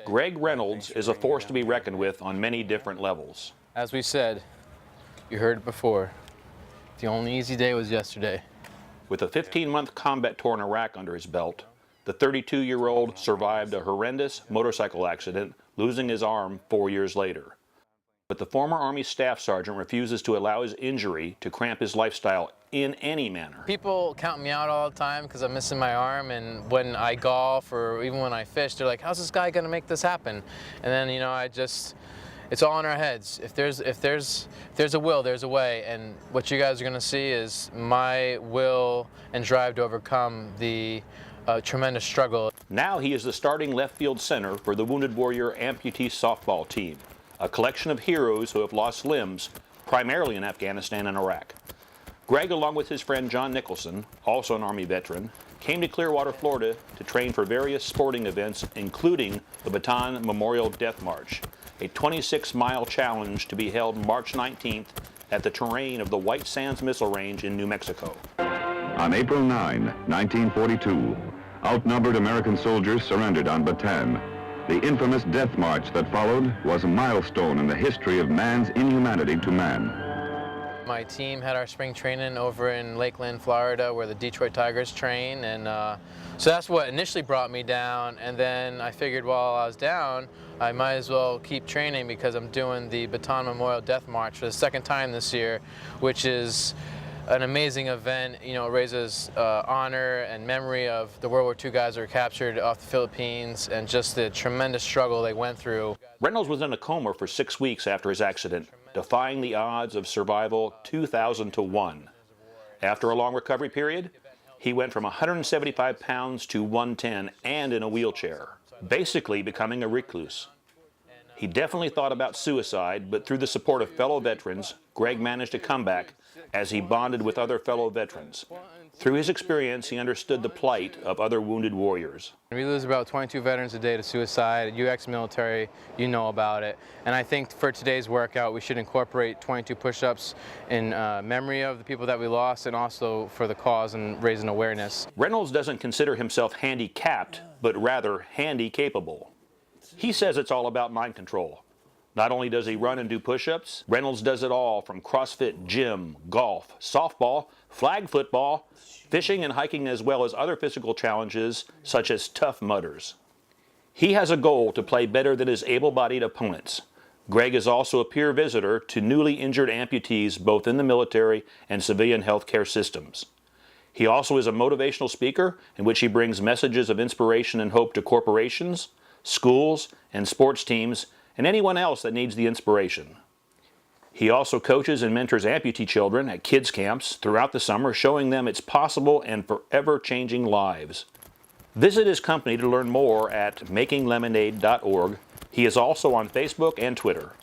Greg Reynolds is a force to be reckoned with on many different levels. As we said, you heard it before, the only easy day was yesterday. With a 15-month combat tour in Iraq under his belt, the 32-year-old survived a horrendous motorcycle accident, losing his arm 4 years later. But the former Army Staff Sergeant refuses to allow his injury to cramp his lifestyle in any manner. People count me out all the time because I'm missing my arm, and when I golf or even when I fish, they're like, how's this guy gonna make this happen? And then, you know, it's all in our heads. If there's a will, there's a way, and what you guys are gonna see is my will and drive to overcome the tremendous struggle. Now he is the starting left field center for the Wounded Warrior amputee softball team, a collection of heroes who have lost limbs, primarily in Afghanistan and Iraq. Greg, along with his friend John Nicholson, also an Army veteran, came to Clearwater, Florida to train for various sporting events, including the Bataan Memorial Death March, a 26-mile challenge to be held March 19th at the terrain of the White Sands Missile Range in New Mexico. On April 9, 1942, outnumbered American soldiers surrendered on Bataan. The infamous death march that followed was a milestone in the history of man's inhumanity to man. My team had our spring training over in Lakeland, Florida, where the Detroit Tigers train, and so that's what initially brought me down, and then I figured while I was down, I might as well keep training because I'm doing the Bataan Memorial Death March for the second time this year, which is an amazing event. You know, it raises honor and memory of the World War II guys that were captured off the Philippines and just the tremendous struggle they went through. Reynolds was in a coma for 6 weeks after his accident, defying the odds of survival 2,000 to 1. After a long recovery period, he went from 175 pounds to 110 and in a wheelchair, basically becoming a recluse. He definitely thought about suicide, but through the support of fellow veterans, Greg managed to come back as he bonded with other fellow veterans. Through his experience, he understood the plight of other wounded warriors. We lose about 22 veterans a day to suicide. You ex-military, you know about it. And I think for today's workout, we should incorporate 22 push-ups in memory of the people that we lost and also for the cause and raising awareness. Reynolds doesn't consider himself handicapped, but rather handy-capable. He says it's all about mind control. Not only does he run and do push-ups, Reynolds does it all from CrossFit, gym, golf, softball, flag football, fishing and hiking, as well as other physical challenges such as Tough Mudders. He has a goal to play better than his able-bodied opponents. Greg is also a peer visitor to newly injured amputees both in the military and civilian healthcare systems. He also is a motivational speaker in which he brings messages of inspiration and hope to corporations, schools, and sports teams, and anyone else that needs the inspiration. He also coaches and mentors amputee children at kids camps throughout the summer, showing them it's possible and forever changing lives. Visit his company to learn more at makinglemonade.org. He is also on Facebook and Twitter.